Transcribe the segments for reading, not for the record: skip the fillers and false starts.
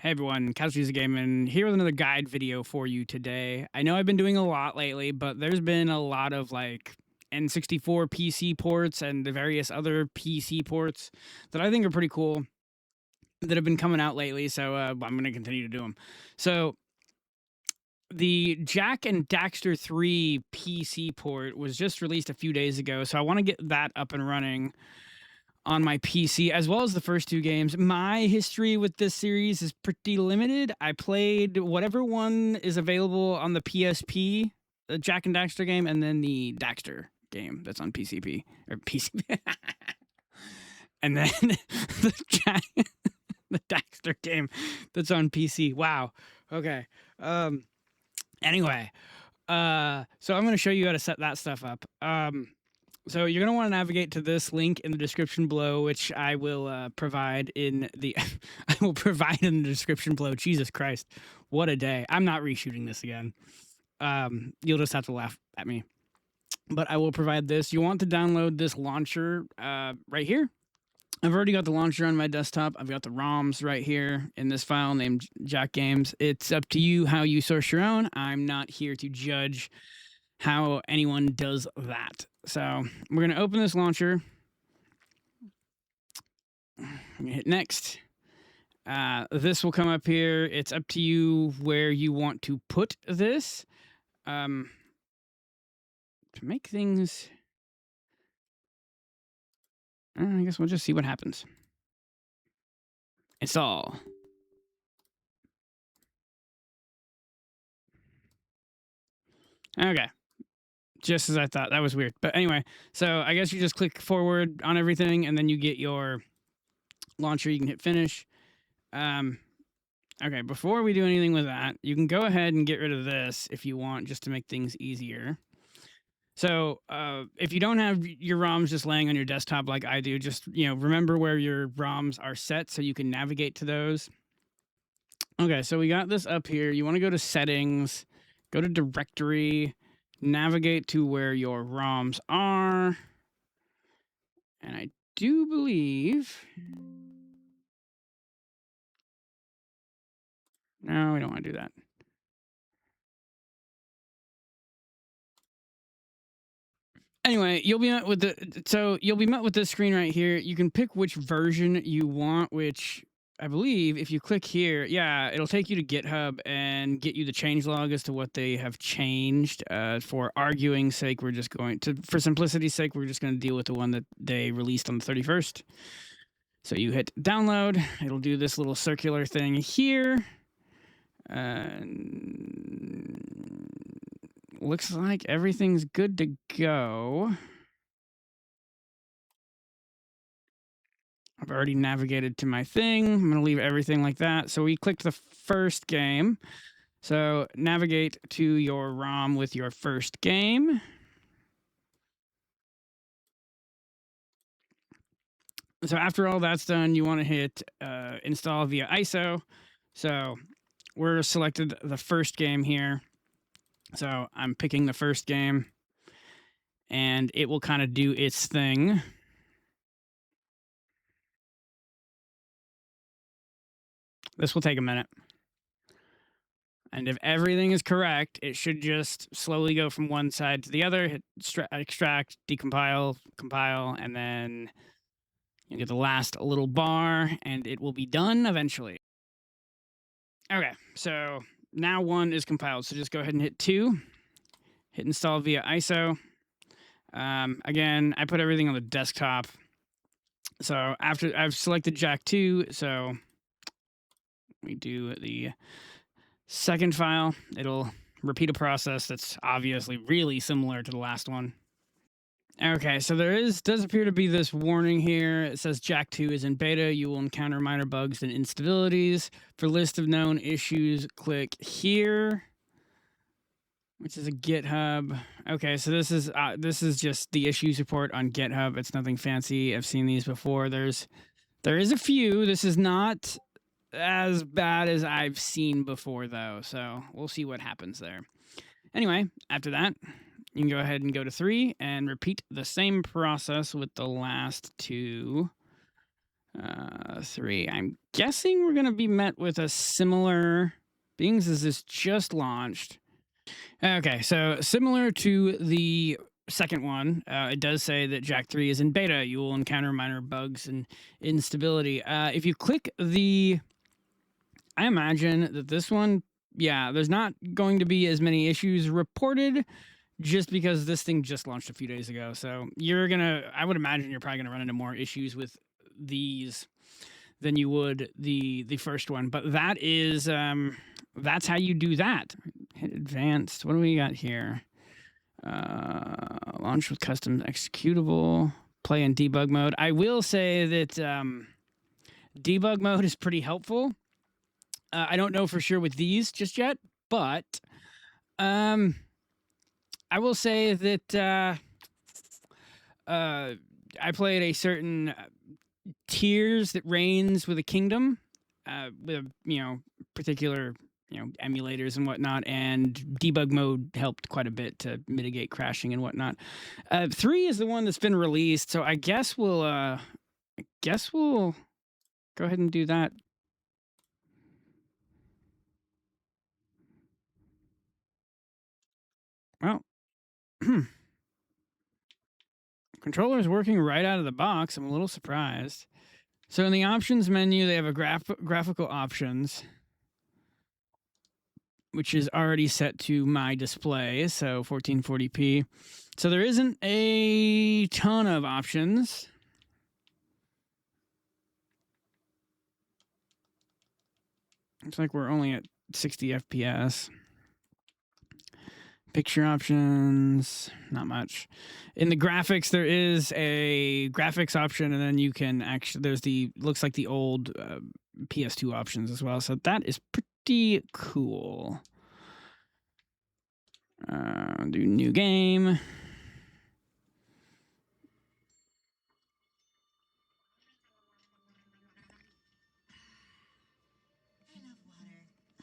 Hey everyone, Casualties of Gaming here with another guide video for you today. I know I've been doing a lot lately, but there's been a lot of like N64 PC ports and the various other PC ports that I think are pretty cool that have been coming out lately. So I'm going to continue to do them. So the Jack and Daxter 3 PC port was just released a few days ago. So I want to get that up and running on my PC, as well as the first two games. My history with this series is pretty limited. I played whatever one is available on the PSP, the Jack and Daxter game, and then the Daxter game that's on PCP or PC, and then the Daxter game that's on PC. Wow. Okay. Anyway, so I'm going to show you how to set that stuff up. So you're going to want to navigate to this link in the description below, which I will provide in the I will provide in the description below. Jesus Christ, what a day. I'm not reshooting this again. You'll just have to laugh at me. But I will provide this. You want to download this launcher right here. I've already got the launcher on my desktop. I've got the ROMs right here in this file named Jack Games. It's up to you how you source your own. I'm not here to judge how anyone does that. So we're going to open this launcher. I'm going to hit next. This will come up here. It's up to you where you want to put this. To make things... I guess we'll just see what happens. Install. Okay. Just as I thought. That was weird. But anyway, so I guess you just click forward on everything, and then you get your launcher. You can hit finish. Okay, before we do anything with that, you can go ahead and get rid of this if you want, just to make things easier. So if you don't have your ROMs just laying on your desktop like I do, just remember where your ROMs are set so you can navigate to those. Okay, so we got this up here. You want to go to settings, go to directory, navigate to where your ROMs are. And I do believe... No, we don't want to do that. Anyway, you'll be met with this screen right here. You can pick which version you want, which I believe if you click here, yeah, it'll take you to GitHub and get you the changelog as to what they have changed. For arguing's sake, for simplicity's sake, we're just going to deal with the one that they released on the 31st. So you hit download. It'll do this little circular thing here. Looks like everything's good to go. I've already navigated to my thing. I'm going to leave everything like that. So we clicked the first game. So navigate to your ROM with your first game. So after all that's done, you want to hit install via ISO. So we're selected the first game here. So I'm picking the first game, and it will kind of do its thing. This will take a minute. And if everything is correct, it should just slowly go from one side to the other, hit extract, decompile, compile, and then you get the last little bar, and it will be done eventually. Okay, so now 1 is compiled. So just go ahead and hit 2. Hit install via ISO. Again, I put everything on the desktop. So after I've selected Jack 2, so we do the second file. It'll repeat a process that's obviously really similar to the last one. Okay, so does appear to be this warning here. It says Jack 2 is in beta. You will encounter minor bugs and instabilities. For list of known issues, click here, which is a GitHub. Okay, so this is just the issues report on GitHub. It's nothing fancy. I've seen these before. There is a few. This is not as bad as I've seen before, though. So we'll see what happens there. Anyway, after that, you can go ahead and go to 3 and repeat the same process with the last 2. 3. I'm guessing we're going to be met with a similar, being as this just launched. Okay, so similar to the second one, it does say that Jack 3 is in beta. You will encounter minor bugs and instability. If you click the, I imagine that this one, yeah, there's not going to be as many issues reported just because this thing just launched a few days ago. So I would imagine you're probably gonna run into more issues with these than you would the first one. But that is, that's how you do that. Hit advanced. What do we got here? Launch with custom executable. Play in debug mode. I will say that debug mode is pretty helpful. I don't know for sure with these just yet, but I will say that I played a certain tiers that reigns with a kingdom, with particular emulators and whatnot, and debug mode helped quite a bit to mitigate crashing and whatnot. 3 is the one that's been released, so I guess we'll go ahead and do that. Well, controller's working right out of the box. I'm a little surprised. So in the options menu, they have a graphical options, which is already set to my display, so 1440p. So there isn't a ton of options. Looks like we're only at 60 FPS. Picture options, not much. In the graphics, there is a graphics option, and then you can actually, there's looks like the old PS2 options as well. So that is pretty cool. Do new game.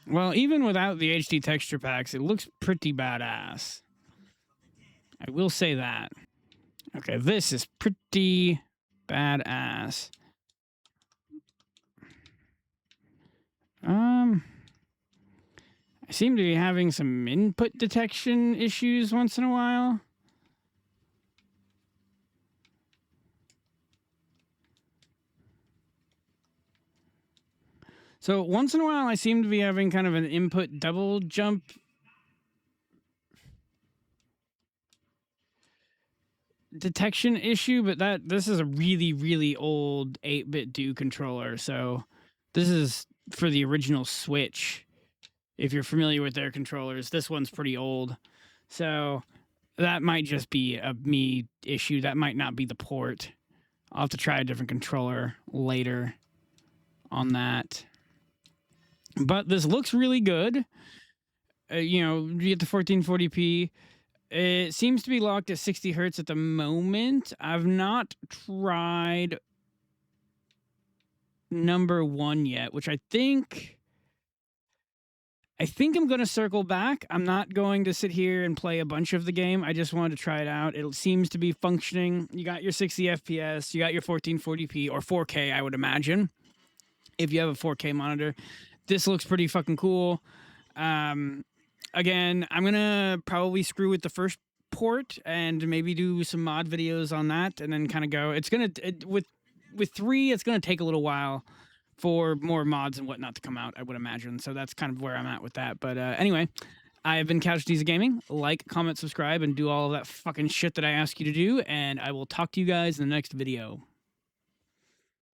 Well, even without the HD texture packs, it looks pretty badass. I will say that. Okay, this is pretty badass. I seem to be having some input detection issues once in a while. So once in a while, I seem to be having kind of an input double jump detection issue, but this is a really, really old 8-bit do controller. So this is for the original Switch. If you're familiar with their controllers, this one's pretty old. So that might just be a me issue. That might not be the port. I'll have to try a different controller later on that. But this looks really good. You get the 1440p. It seems to be locked at 60 hertz at the moment. I've not tried number 1 yet, which I think I'm going to circle back. I'm not going to sit here and play a bunch of the game. I just wanted to try it out. It seems to be functioning. You got your 60 FPS. You got your 1440p or 4K, I would imagine, if you have a 4K monitor. This looks pretty fucking cool. Again, I'm going to probably screw with the first port and maybe do some mod videos on that and then kind of go. It's going to, with 3, it's going to take a little while for more mods and whatnot to come out, I would imagine. So that's kind of where I'm at with that. But anyway, I have been Casualties of Gaming. Like, comment, subscribe, and do all of that fucking shit that I ask you to do. And I will talk to you guys in the next video.